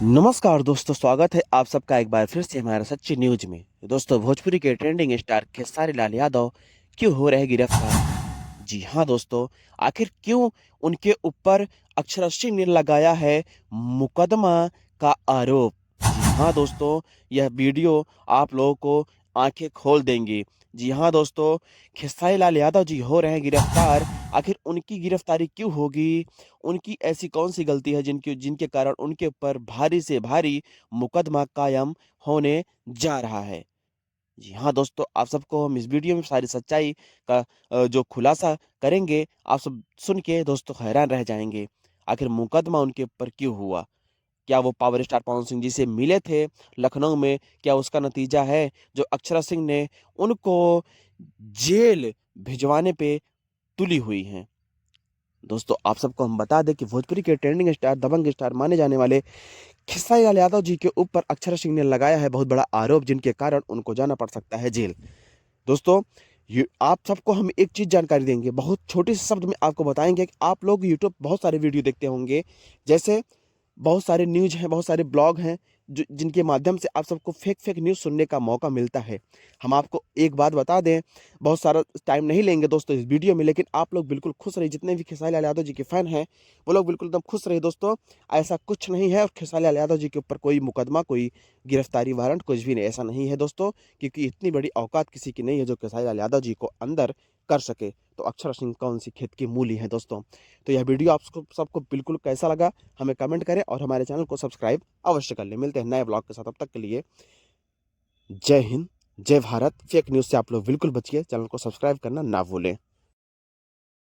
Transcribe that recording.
नमस्कार दोस्तों, स्वागत है आप सबका एक बार फिर से हमारा सच्ची न्यूज में। दोस्तों, भोजपुरी के ट्रेंडिंग स्टार खेसारी लाल यादव क्यों हो रहे गिरफ्तार? जी हाँ दोस्तों, आखिर क्यों उनके ऊपर अक्षरशः ने लगाया है मुकदमा का आरोप? जी हाँ दोस्तों, यह वीडियो आप लोगों को आंखें खोल देंगी। जी हाँ दोस्तों, खेसारी लाल यादव जी हो रहे हैं गिरफ्तार। आखिर उनकी गिरफ्तारी क्यों होगी? उनकी ऐसी कौन-सी गलती है जिनके जिनके कारण उनके ऊपर भारी से भारी मुकदमा कायम होने जा रहा है? जी हाँ दोस्तों, आप सबको हम इस वीडियो में सारी सच्चाई का जो खुलासा करेंगे, आप सब सुन के दोस्तों हैरान रह जाएँगे। आखिर मुकदमा उनके ऊपर क्यों हुआ? क्या वो पावर स्टार पवन सिंह जी से मिले थे लखनऊ में? क्या उसका नतीजा है जो अक्षरा सिंह ने उनको जेल भिजवाने पे तुली हुई हैं? दोस्तों, आप सबको हम बता दें कि भोजपुरी के ट्रेंडिंग स्टार, दबंग स्टार माने जाने वाले खेसारी लाल यादव जी के ऊपर अक्षरा सिंह ने लगाया है बहुत बड़ा आरोप, जिनके कारण उनको जाना पड़ सकता है जेल। दोस्तों, ये आप सबको हम एक चीज़ जानकारी देंगे, बहुत छोटे से शब्द में आपको बताएँगे कि आप लोग यूट्यूब बहुत सारे वीडियो देखते होंगे, जैसे बहुत सारे न्यूज़ हैं, बहुत सारे ब्लॉग हैं, जो जिनके माध्यम से आप सबको फेक न्यूज़ सुनने का मौका मिलता है। हम आपको एक बात बता दें, बहुत सारा टाइम नहीं लेंगे दोस्तों इस वीडियो में, लेकिन आप लोग बिल्कुल खुश रहिए, जितने भी खेसारी लाल यादव जी के फैन हैं, वो लोग बिल्कुल एकदम खुश रहिए दोस्तों। ऐसा कुछ नहीं है और खेसारी लाल यादव जी के ऊपर कोई मुकदमा, कोई गिरफ्तारी वारंट कुछ भी नहीं, ऐसा नहीं है दोस्तों, क्योंकि इतनी बड़ी औकात किसी की नहीं है जो खेसारी लाल यादव जी को अंदर कर सके। तो अक्षरा सिंह कौन-सी खेत की मूली हैं दोस्तों। तो यह वीडियो आप सबको सबको बिल्कुल कैसा लगा, हमें कमेंट करें और हमारे चैनल को सब्सक्राइब अवश्य कर लें। मिलते हैं नए ब्लॉग के साथ, तब तक के लिए जय हिंद, जय भारत। फेक न्यूज़ से आप लोग बिल्कुल बचिए, चैनल को सब्सक्राइब करना ना भूलें।